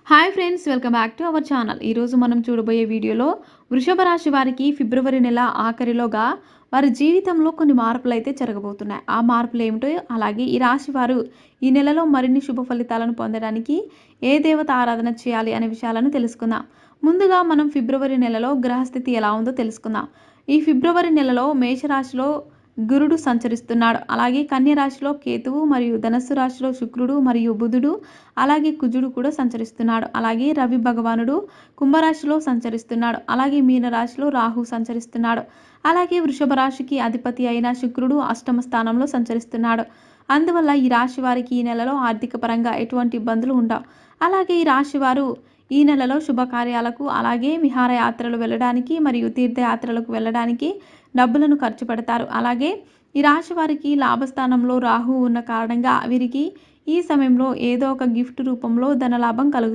Hi friends, welcome back to our channel. ఈరోజు మనం చూడబోయే వీడియోలో వృషభ రాశి వారికి ఫిబ్రవరి నెల ఆఖరిలోగా వారి జీవితంలో కొన్ని మార్పులు అయితే జరగబోతున్నాయి. ఆ మార్పులు ఏమిటో, అలాగే ఈ రాశి వారు ఈ నెలలో మరిన్ని శుభ ఫలితాలను పొందడానికి ఏ దేవత ఆరాధన చేయాలి అనే విషయాలను తెలుసుకుందాం. ముందుగా మనం ఫిబ్రవరి నెలలో గ్రహస్థితి ఎలా ఉందో తెలుసుకుందాం. ఈ ఫిబ్రవరి నెలలో మేషరాశిలో గురుడు సంచరిస్తున్నాడు. అలాగే కన్య రాశిలో కేతువు మరియు ధనస్సు రాశిలో శుక్రుడు మరియు బుధుడు అలాగే కుజుడు కూడా సంచరిస్తున్నాడు. అలాగే రవి భగవానుడు కుంభరాశిలో సంచరిస్తున్నాడు. అలాగే మీనరాశిలో రాహు సంచరిస్తున్నాడు. అలాగే వృషభ రాశికి అధిపతి అయిన శుక్రుడు అష్టమ స్థానంలో సంచరిస్తున్నాడు. అందువల్ల ఈ రాశి వారికి ఈ నెలలో ఆర్థిక పరంగా ఎటువంటి ఇబ్బందులు ఉండవు. అలాగే ఈ రాశి వారు ఈ నెలలో శుభకార్యాలకు, అలాగే విహారయాత్రలు వెళ్ళడానికి మరియు తీర్థయాత్రలకు వెళ్ళడానికి డబ్బులను ఖర్చు పెడతారు. అలాగే ఈ రాశి వారికి లాభస్థానంలో రాహు ఉన్న కారణంగా వీరికి ఈ సమయంలో ఏదో ఒక గిఫ్ట్ రూపంలో ధనలాభం కలుగుతుంది.